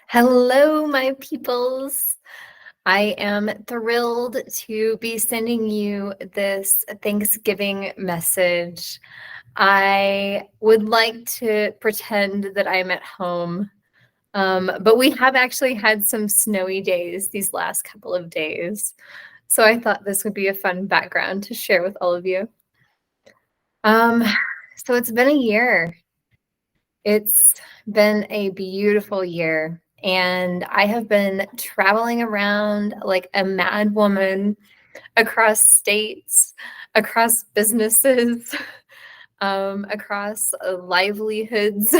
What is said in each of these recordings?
Hello, my peoples. I am thrilled to be sending you this Thanksgiving message. I would like to pretend that I'm at home, but we have actually had some snowy days these last couple of days. So I thought this would be a fun background to share with all of you. Um, so it's been a year. It's been a beautiful year, and I have been traveling around like a mad woman across states, across businesses, across livelihoods.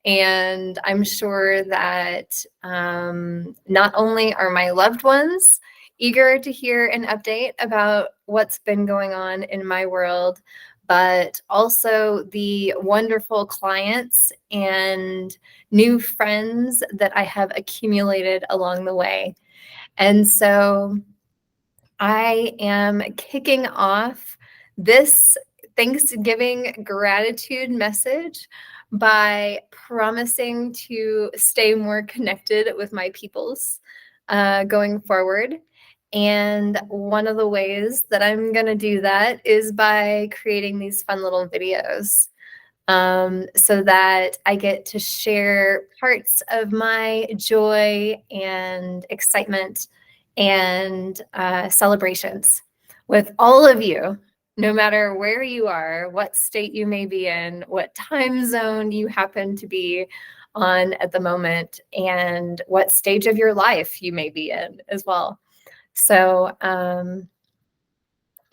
And I'm sure that not only are my loved ones eager to hear an update about what's been going on in my world, but also the wonderful clients and new friends that I have accumulated along the way. And so I am kicking off this Thanksgiving gratitude message by promising to stay more connected with my peoples going forward. And one of the ways that I'm going to do that is by creating these fun little videos so that I get to share parts of my joy and excitement and celebrations with all of you, no matter where you are, what state you may be in, what time zone you happen to be on at the moment, and what stage of your life you may be in as well. So,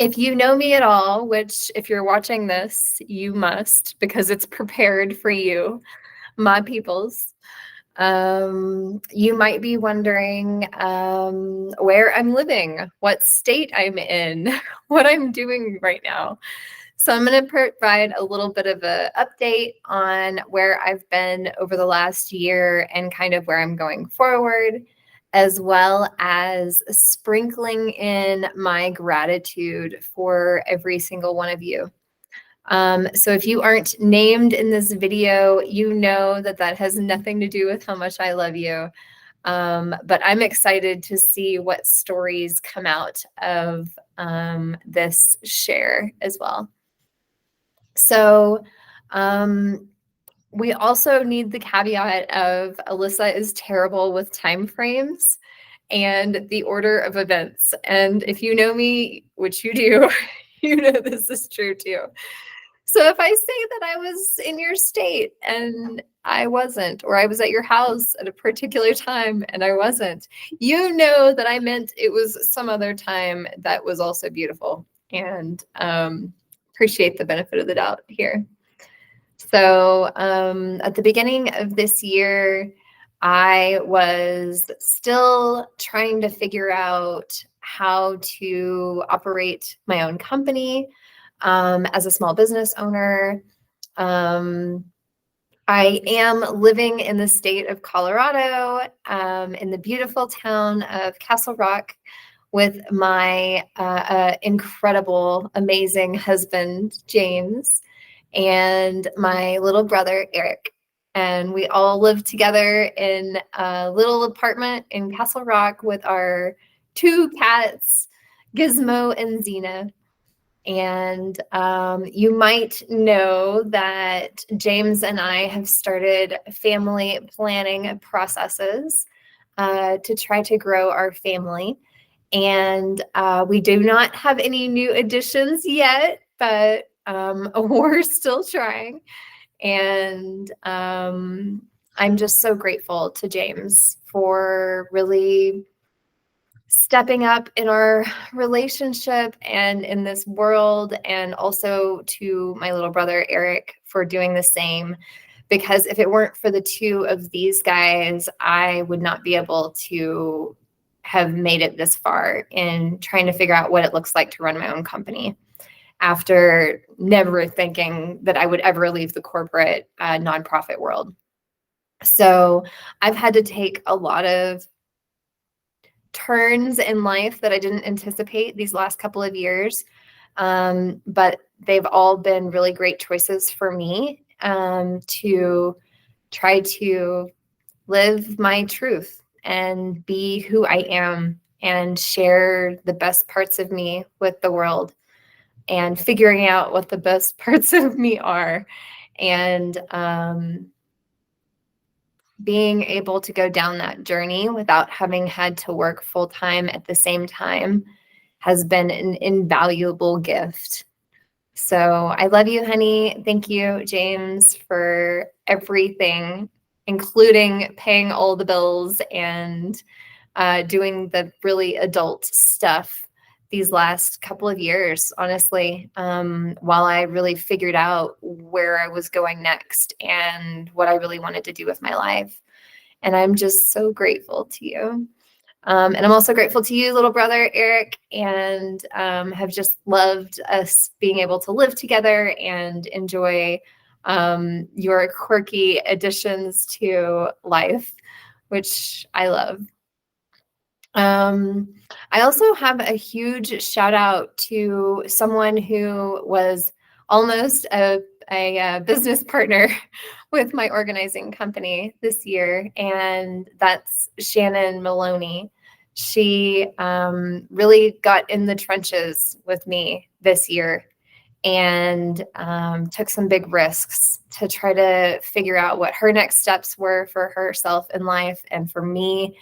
if you know me at all, which if you're watching this, you must because it's prepared for you, my peoples. You might be wondering where I'm living, what state I'm in, what I'm doing right now. So I'm going to provide a little bit of an update on where I've been over the last year and kind of where I'm going forward, as well as sprinkling in my gratitude for every single one of you. So if you aren't named in this video, you know that that has nothing to do with how much I love you. But I'm excited to see what stories come out of this share as well. So we also need the caveat of Elissa is terrible with time frames and the order of events. And if you know me, which you do, you know this is true too. So if I say that I was in your state and I wasn't, or I was at your house at a particular time and I wasn't, you know that I meant it was some other time that was also beautiful, and appreciate the benefit of the doubt here. So at the beginning of this year, I was still trying to figure out how to operate my own company as a small business owner. I am living in the state of Colorado, in the beautiful town of Castle Rock, with my incredible, amazing husband, James, and my little brother, Eric. And we all live together in a little apartment in Castle Rock with our two cats, Gizmo and Xena. And you might know that James and I have started family planning processes to try to grow our family. And we do not have any new additions yet, but we're still trying. And I'm just so grateful to James for really stepping up in our relationship and in this world, and also to my little brother Eric for doing the same, because if it weren't for the two of these guys, I would not be able to have made it this far in trying to figure out what it looks like to run my own company after never thinking that I would ever leave the corporate nonprofit world. So I've had to take a lot of turns in life that I didn't anticipate these last couple of years. But they've all been really great choices for me to try to live my truth and be who I am and share the best parts of me with the world, and figuring out what the best parts of me are, and being able to go down that journey without having had to work full time at the same time has been an invaluable gift. So I love you, honey. Thank you, James, for everything, including paying all the bills and doing the really adult stuff these last couple of years, honestly, while I really figured out where I was going next and what I really wanted to do with my life. And I'm just so grateful to you. And I'm also grateful to you, little brother Eric, and have just loved us being able to live together and enjoy your quirky additions to life, which I love. I also have a huge shout out to someone who was almost a business partner with my organizing company this year, and that's Shannon Maloney. She really got in the trenches with me this year and took some big risks to try to figure out what her next steps were for herself in life and for me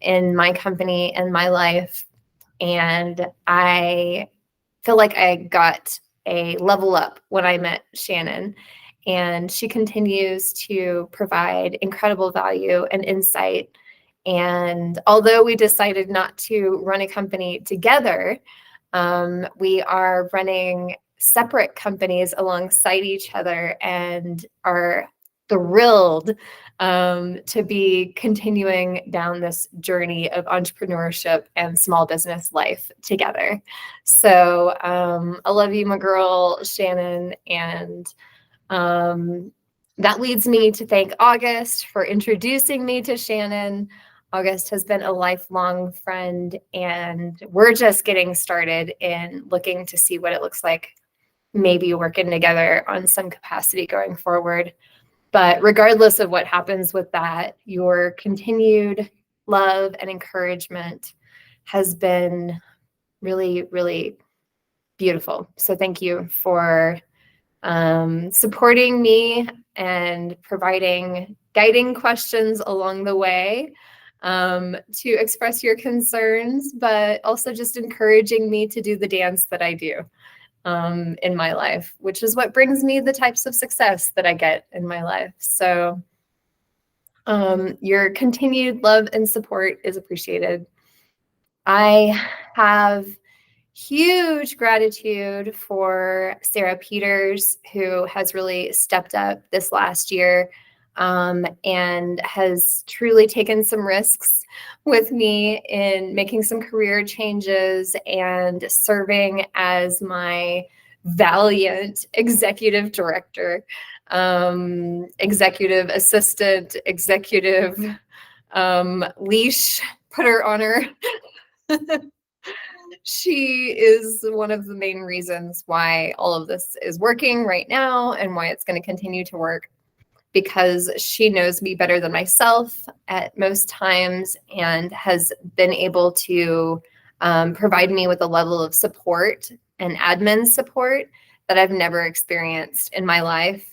in my company and my life. And I feel like I got a level up when I met Shannon. And she continues to provide incredible value and insight. And although we decided not to run a company together, we are running separate companies alongside each other and are thrilled to be continuing down this journey of entrepreneurship and small business life together. So I love you, my girl, Shannon. And that leads me to thank August for introducing me to Shannon. August has been a lifelong friend, and we're just getting started in looking to see what it looks like, maybe working together on some capacity going forward. But regardless of what happens with that, your continued love and encouragement has been really, really beautiful. So thank you for supporting me and providing guiding questions along the way to express your concerns, but also just encouraging me to do the dance that I do in my life, which is what brings me the types of success that I get in my life. So your continued love and support is appreciated. I have huge gratitude for Sarah Peters, who has really stepped up this last year and has truly taken some risks with me in making some career changes and serving as my valiant executive director, executive assistant, executive leash putter on her. She is one of the main reasons why all of this is working right now and why it's going to continue to work, because she knows me better than myself at most times and has been able to provide me with a level of support and admin support that I've never experienced in my life.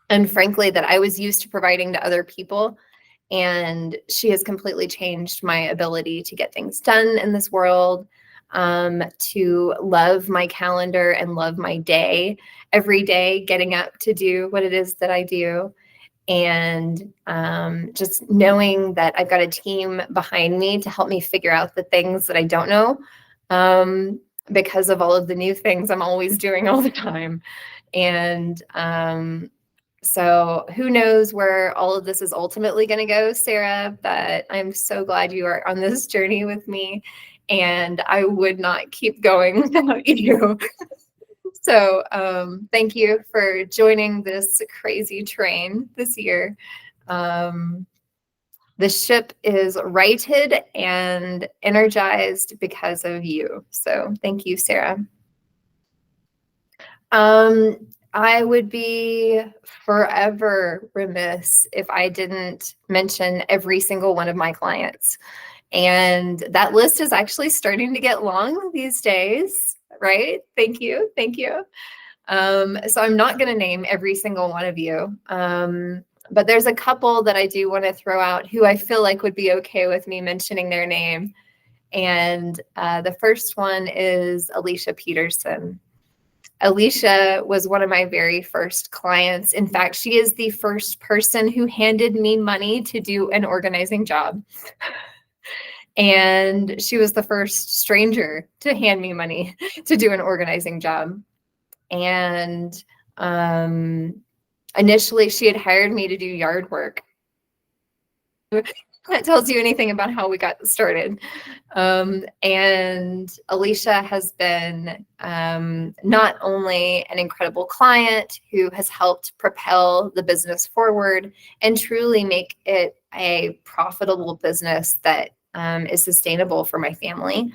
And frankly, that I was used to providing to other people. And she has completely changed my ability to get things done in this world, to love my calendar and love my day every day, getting up to do what it is that I do. And just knowing that I've got a team behind me to help me figure out the things that I don't know, because of all of the new things I'm always doing all the time. And so who knows where all of this is ultimately going to go, Sarah, but I'm so glad you are on this journey with me, and I would not keep going without you. So thank you for joining this crazy train this year. The ship is righted and energized because of you. So thank you, Sarah. I would be forever remiss if I didn't mention every single one of my clients. And that list is actually starting to get long these days, right? Thank you. Thank you. So I'm not going to name every single one of you. But there's a couple that I do want to throw out who I feel like would be okay with me mentioning their name. And the first one is Alicia Peterson. Alicia was one of my very first clients. In fact, she is the first person who handed me money to do an organizing job. And she was the first stranger to hand me money to do an organizing job. And initially, she had hired me to do yard work. That tells you anything about how we got started. And Alicia has been not only an incredible client who has helped propel the business forward and truly make it a profitable business that is sustainable for my family.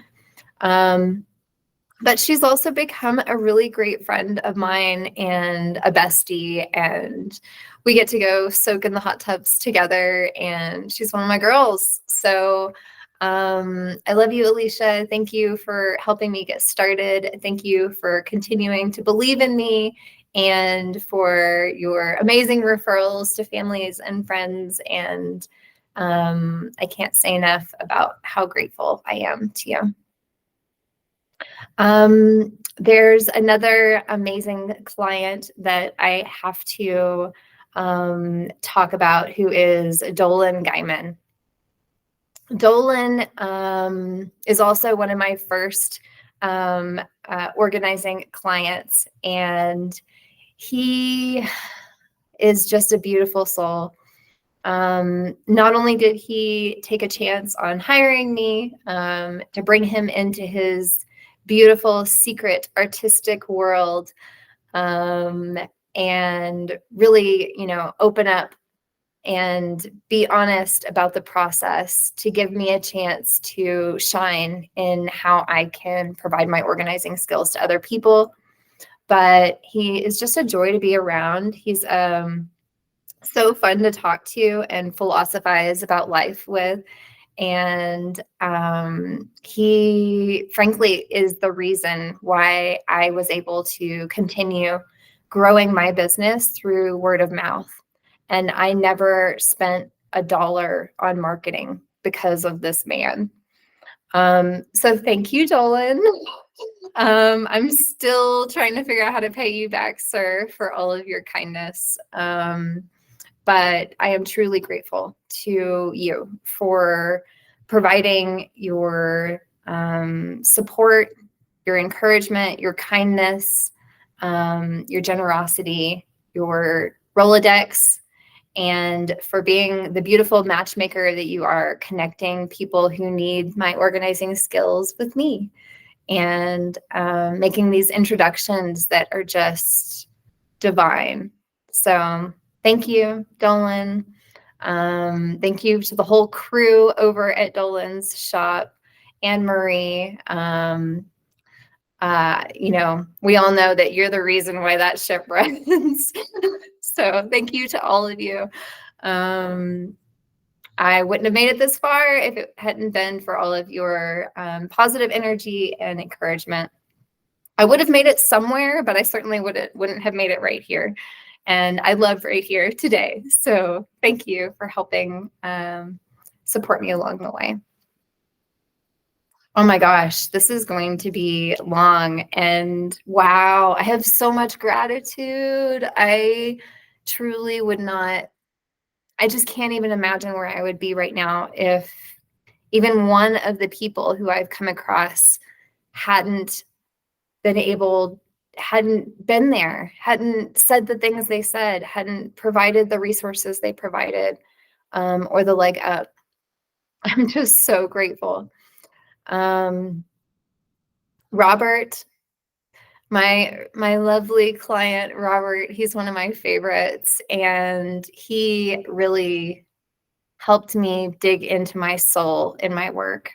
But she's also become a really great friend of mine and a bestie, and we get to go soak in the hot tubs together, and she's one of my girls. So I love you, Alicia. Thank you for helping me get started. Thank you for continuing to believe in me and for your amazing referrals to families and friends. And I can't say enough about how grateful I am to you. There's another amazing client that I have to talk about, who is Dolan Guyman. Dolan is also one of my first organizing clients, and he is just a beautiful soul. Not only did he take a chance on hiring me to bring him into his beautiful secret artistic world and really, open up and be honest about the process to give me a chance to shine in how I can provide my organizing skills to other people. But he is just a joy to be around. He's so fun to talk to and philosophize about life with. And he, frankly, is the reason why I was able to continue growing my business through word of mouth. And I never spent a dollar on marketing because of this man. So thank you, Dolan. I'm still trying to figure out how to pay you back, sir, for all of your kindness. But I am truly grateful to you for providing your support, your encouragement, your kindness, your generosity, your Rolodex, and for being the beautiful matchmaker that you are, connecting people who need my organizing skills with me, and making these introductions that are just divine. So thank you, Dolan. Thank you to the whole crew over at Dolan's shop, Anne Marie. We all know that you're the reason why that ship runs. So thank you to all of you. I wouldn't have made it this far if it hadn't been for all of your positive energy and encouragement. I would have made it somewhere, but I certainly wouldn't have made it right here. And I love right here today. So thank you for helping support me along the way. Oh my gosh, this is going to be long. And wow, I have so much gratitude. I truly would not, I just can't even imagine where I would be right now if even one of the people who I've come across hadn't been there, hadn't said the things they said, hadn't provided the resources they provided, or the leg up. I'm just so grateful. Robert, my lovely client, Robert, he's one of my favorites, and he really helped me dig into my soul in my work.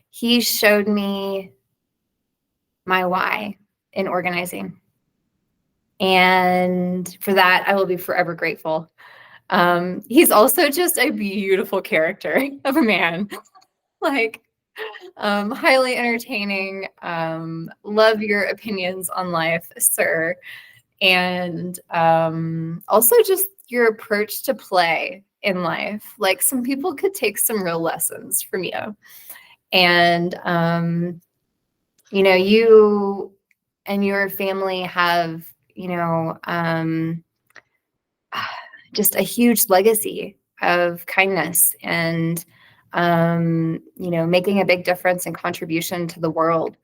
He showed me my why in organizing. And for that, I will be forever grateful. He's also just a beautiful character of a man. Like, highly entertaining. Love your opinions on life, sir. And also just your approach to play in life. Like, some people could take some real lessons from you. And, you and your family have, just a huge legacy of kindness and, making a big difference and contribution to the world.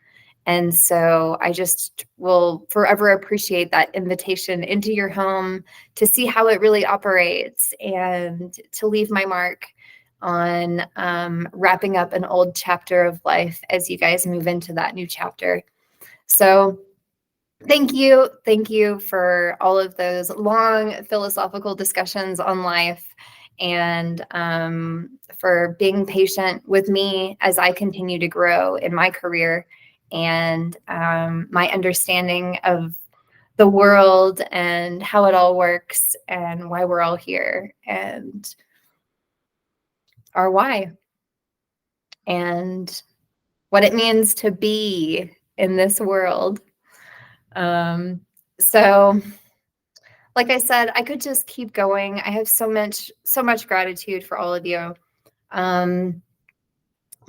And so I just will forever appreciate that invitation into your home to see how it really operates and to leave my mark on wrapping up an old chapter of life as you guys move into that new chapter. So thank you. Thank you for all of those long philosophical discussions on life and for being patient with me as I continue to grow in my career and my understanding of the world and how it all works and why we're all here and our why and what it means to be in this world. So like I said, I could just keep going. I have so much gratitude for all of you.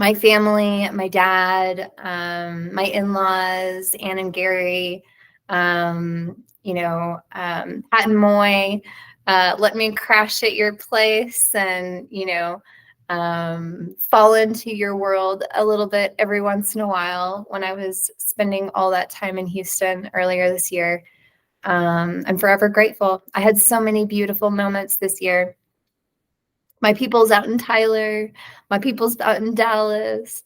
My family, my dad, my in-laws, Ann and Gary, Pat and Moy, let me crash at your place and, fall into your world a little bit every once in a while when I was spending all that time in Houston earlier this year. I'm forever grateful. I had so many beautiful moments this year. My people's out in Tyler, my people's out in Dallas,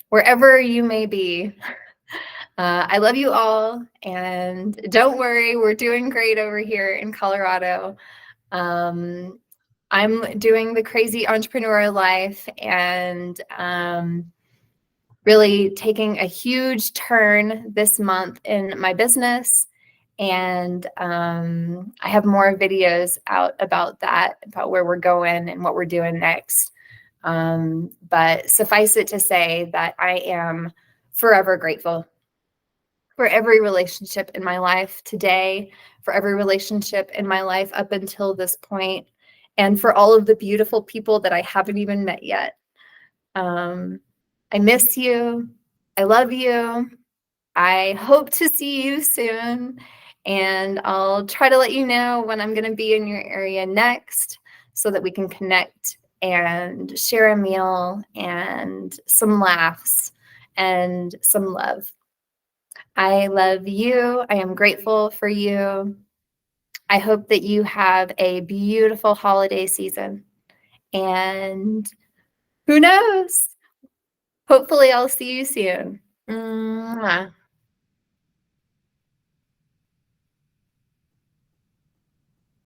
wherever you may be. I love you all, and don't worry, we're doing great over here in Colorado. I'm doing the crazy entrepreneur life and really taking a huge turn this month in my business. And I have more videos out about that, about where we're going and what we're doing next. But suffice it to say that I am forever grateful for every relationship in my life today, for every relationship in my life up until this point, and for all of the beautiful people that I haven't even met yet. I miss you. I love you. I hope to see you soon, and I'll try to let you know when I'm going to be in your area next so that we can connect and share a meal and some laughs and some love. I love you. I am grateful for you. I hope that you have a beautiful holiday season, and who knows? Hopefully I'll see you soon. Mwah.